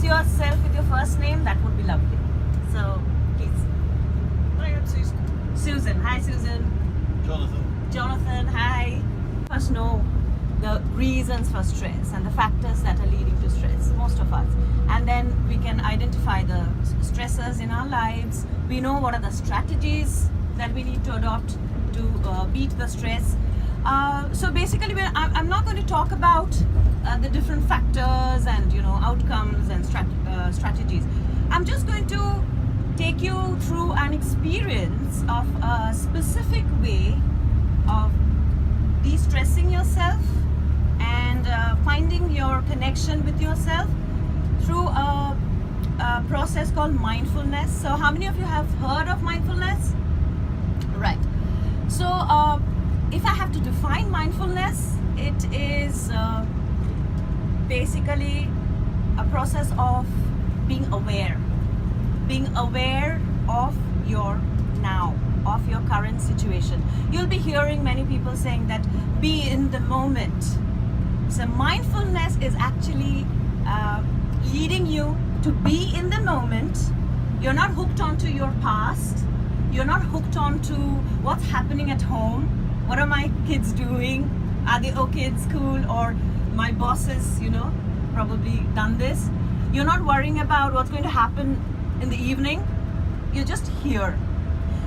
yourself with your first name, that would be lovely. So, please. Hi, I'm Susan. Susan. Hi, Susan. Jonathan. Jonathan. Hi. First know the reasons for stress and the factors that are leading to stress, most of us. And then we can identify the stressors in our lives. We know what are the strategies that we need to adopt to beat the stress. So basically, I'm not going to talk about the different factors and outcomes and strategies. I'm just going to take you through an experience of a specific way of de-stressing yourself and finding your connection with yourself through a process called mindfulness. So how many of you have heard of mindfulness? Right. So if I have to define mindfulness, it is basically a process of being aware of your now, of your current situation. You'll be hearing many people saying that be in the moment. So mindfulness is actually leading you to be in the moment. You're not hooked onto your past. You're not hooked onto what's happening at home. What are my kids doing? Are they okay at school? Or my bosses, probably done this. You're not worrying about what's going to happen in the evening. You're just here.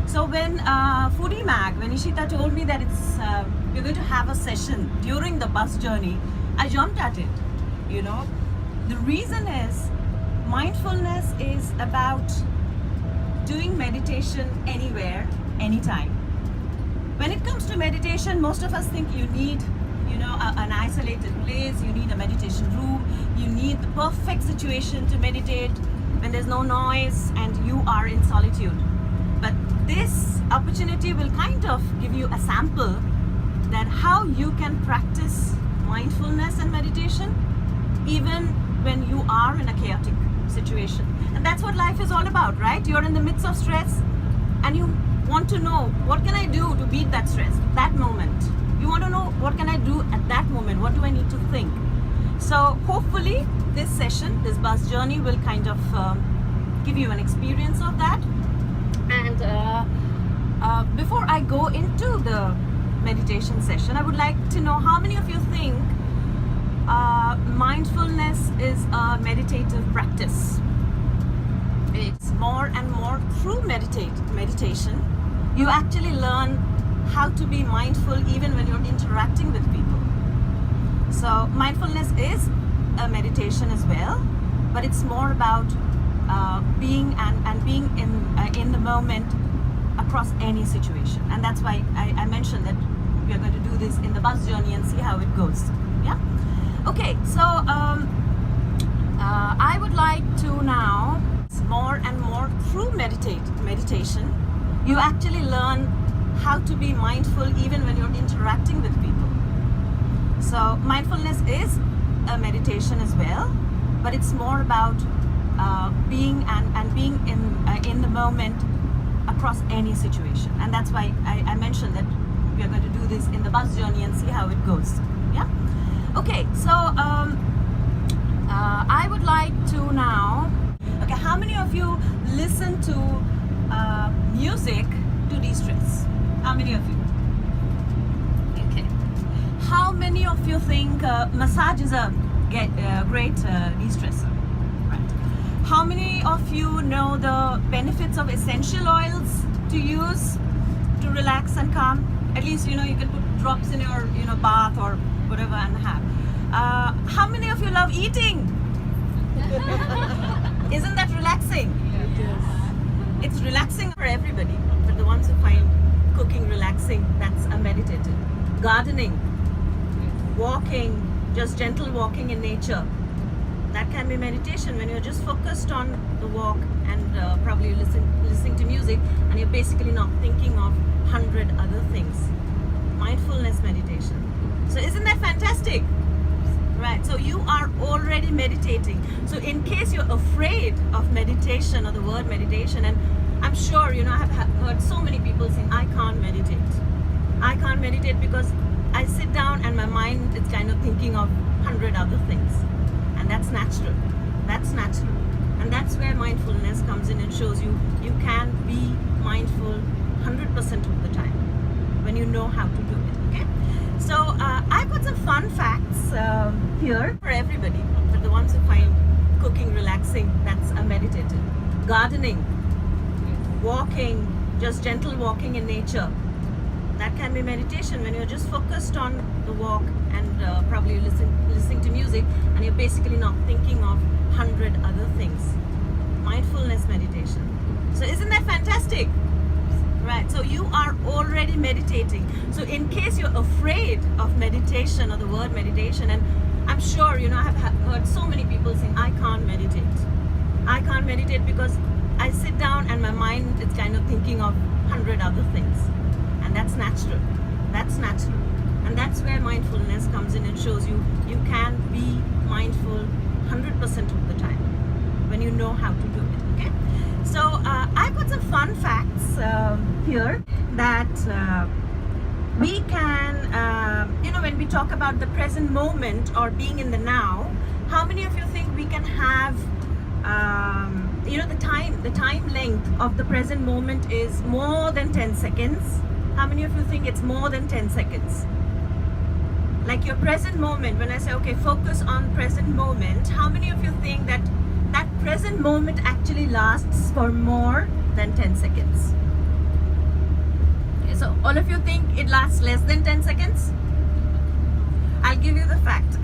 So when Foodie Mag, when Ishita told me that we're going to have a session during the bus journey, I jumped at it. The reason is mindfulness is about doing meditation anywhere, anytime. When it comes to meditation, most of us think you need an isolated place, you need a meditation room, you need the perfect situation to meditate when there's no noise and you are in solitude. But this opportunity will kind of give you a sample that how you can practice mindfulness and meditation even when you are in a chaotic situation. And that's what life is all about, right? You're in the midst of stress and you want to know, what can I do to beat that stress, that moment? You want to know, what can I do at that moment? What do I need to think? So hopefully this session, this bus journey will kind of give you an experience of that. And before I go into the meditation session, I would like to know how many of you think mindfulness is a meditative practice. It's more and more through meditation, you actually learn how to be mindful even when you're interacting with people. So mindfulness is a meditation as well, but it's more about being in the moment across any situation. And that's why I mentioned that we are going to do this in the bus journey and see how it goes. Yeah. Okay. So I would like to now more and more through meditation. You actually learn how to be mindful even when you're interacting with people. So mindfulness is a meditation as well, but it's more about being in the moment across any situation. And that's why I mentioned that we are going to do this in the bus journey and see how it goes. Yeah. Okay. So I would like to now. Okay. How many of you listen to music to de-stress? How many of you? Okay. How many of you think massage is a great de-stressor? Right. How many of you know the benefits of essential oils to use to relax and calm? At least you can put drops in your bath or whatever and have. How many of you love eating? Isn't that relaxing? Yes. It's relaxing for everybody, but the ones who find cooking relaxing, that's a meditative. Gardening, walking, just gentle walking in nature, that can be meditation when you're just focused on the walk and probably listening to music and you're basically not thinking of 100 other things. Mindfulness meditation. So isn't that fantastic? Right, so you are already meditating. So in case you're afraid of meditation or the word meditation, and I'm sure I have heard so many people saying, I can't meditate. I can't meditate because I sit down and my mind is kind of thinking of 100 other things. And that's natural. That's natural. And that's where mindfulness comes in and shows you can be mindful 100% of the time when you know how to do it. Okay? So I put some fun facts here for everybody. For the ones who find cooking relaxing, that's a meditative. Gardening, walking, just gentle walking in nature, that can be meditation when you're just focused on the walk and probably listening to music, and you're basically not thinking of 100 other things. Mindfulness meditation. So isn't that fantastic? Right, so you are already meditating. So in case you're afraid of meditation or the word meditation, and I'm sure I have heard so many people saying, I can't meditate. I can't meditate because I sit down and my mind is kind of thinking of 100 other things. And that's natural. That's natural. And that's where mindfulness comes in and shows you can be mindful 100% of the time when you know how to do it. Okay? So I put some fun facts here that we can, when we talk about the present moment or being in the now, how many of you think we can have, the time length of the present moment is more than 10 seconds? How many of you think it's more than 10 seconds? Like your present moment, when I say, okay, focus on present moment, how many of you think that present moment actually lasts for more than 10 seconds? Okay, so all of you think it lasts less than 10 seconds? I'll give you the fact.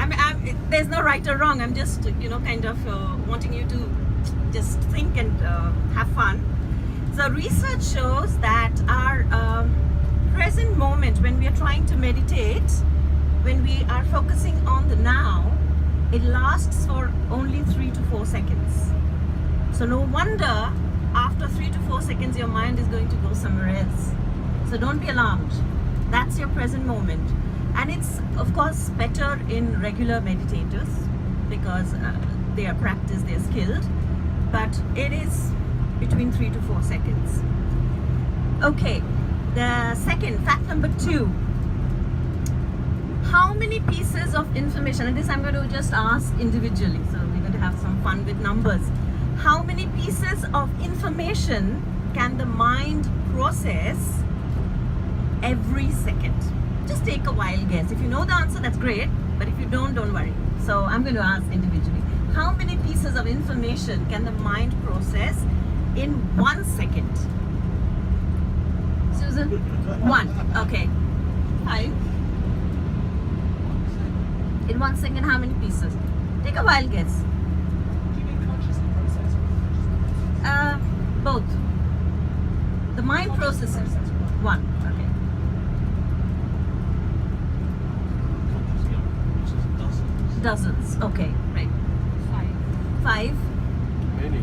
There's no right or wrong. I'm just, kind of wanting you to just think and have fun. So research shows that our present moment, when we are trying to meditate, when we are focusing on the now, it lasts for only 3 to 4 seconds. So no wonder after 3 to 4 seconds your mind is going to go somewhere else. So don't be alarmed. That's your present moment. And it's of course better in regular meditators because they are practiced, they are skilled. But it is between 3 to 4 seconds. Okay, the second, fact number 2. How many pieces of information, and this I'm going to just ask individually, so we're going to have some fun with numbers. How many pieces of information can the mind process every second? Just take a wild guess. If you know the answer, that's great, but if you don't worry. So I'm going to ask individually. How many pieces of information can the mind process in 1 second? Susan? 1. Okay. 5. In 1 second, how many pieces? Take a wild guess. Do you mean consciously process or Both. The mind processes. 1. Okay. Dozens. Okay. Right. 5. Many.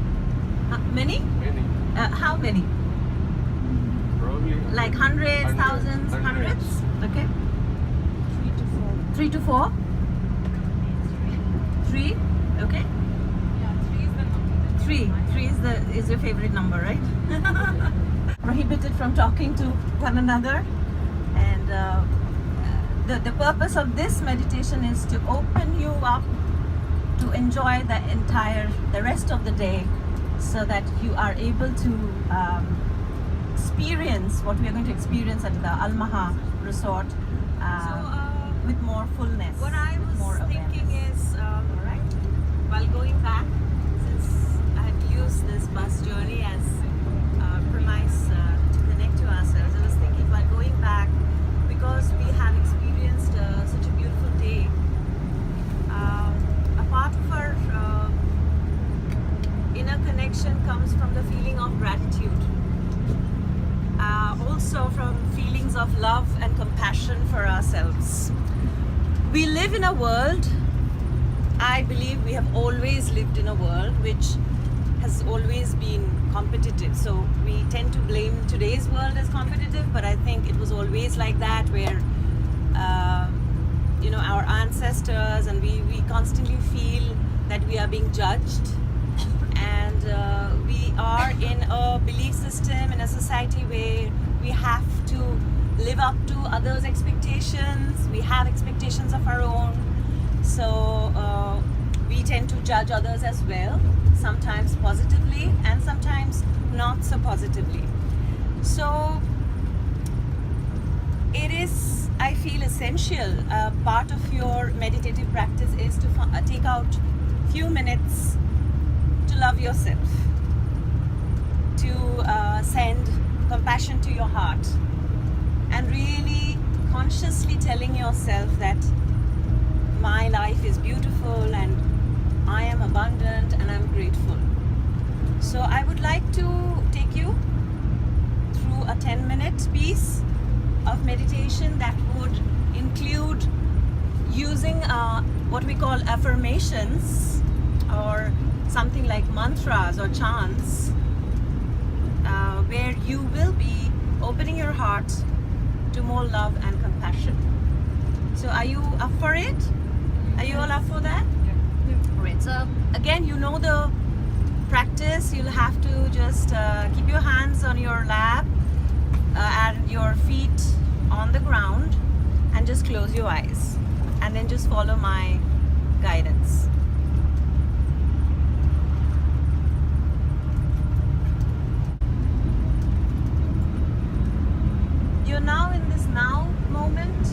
Many? Many. How many? Probably. Like hundreds, thousands, hundreds? Okay. 3 to 4. 3. Okay. Yeah, 3 is the number. 3. 3 is your favorite number, right? Prohibited from talking to one another, and the purpose of this meditation is to open you up to enjoy the rest of the day, so that you are able to experience what we are going to experience at the Maha Resort with more fullness. What I was more thinking awareness. is, Alright? while going back, since I had used this bus journey as premise to connect to ourselves, I was thinking while going back, because we have experienced such a beautiful day, a part of our inner connection comes from the feeling of gratitude. Also from feelings of love and compassion for ourselves. We live in a world, I believe we have always lived in a world which has always been competitive. So we tend to blame today's world as competitive, but I think it was always like that, where our ancestors and we constantly feel that we are being judged, and we are in a belief system, in a society where we have to live up to others' expectations. We have expectations of our own, so we tend to judge others as well, sometimes positively and sometimes not so positively. So it is, I feel, essential. Part of your meditative practice is to take out few minutes to love yourself, to send compassion to your heart, and really consciously telling yourself that my life is beautiful and I am abundant and I'm grateful. So I would like to take you through a 10-minute piece of meditation that would include using what we call affirmations, or something like mantras or chants, where you will be opening your heart to more love and compassion. So are you up for it? Are you all up for that? Right. So again, you know the practice. You'll have to just keep your hands on your lap and your feet on the ground, and just close your eyes and then just follow my guidance. You're now in this now moment.